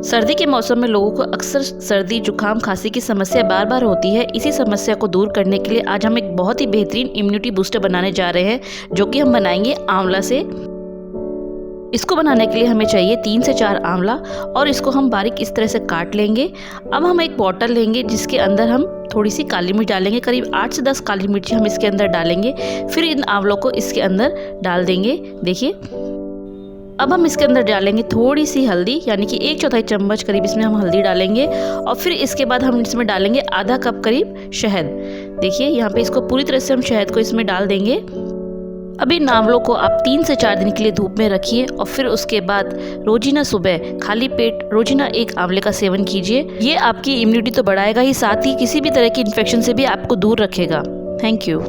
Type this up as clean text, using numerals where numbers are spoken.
सर्दी के मौसम में लोगों को अक्सर सर्दी जुकाम खांसी की समस्या बार बार होती है। इसी समस्या को दूर करने के लिए आज हम एक बहुत ही बेहतरीन इम्यूनिटी बूस्टर बनाने जा रहे हैं, जो कि हम बनाएंगे आंवला से। इसको बनाने के लिए हमें चाहिए 3 से 4 आंवला और इसको हम बारीक इस तरह से काट लेंगे। अब हम एक बॉटल लेंगे जिसके अंदर हम थोड़ी सी काली मिर्च डालेंगे, करीब 8 से 10 काली मिर्ची हम इसके अंदर डालेंगे। फिर इन आंवलों को इसके अंदर डाल देंगे। देखिए, अब हम इसके अंदर डालेंगे थोड़ी सी हल्दी, यानी कि 1/4 चम्मच करीब इसमें हम हल्दी डालेंगे। और फिर इसके बाद हम इसमें डालेंगे आधा कप करीब शहद। देखिए यहाँ पे इसको पूरी तरह से हम शहद को इसमें डाल देंगे। अब इन आंवलों को आप 3 से 4 दिन के लिए धूप में रखिए और फिर उसके बाद रोजिना सुबह खाली पेट रोजिना एक आंवले का सेवन कीजिए। ये आपकी इम्यूनिटी तो बढ़ाएगा ही, साथ ही किसी भी तरह की इन्फेक्शन से भी आपको दूर रखेगा। Thank you.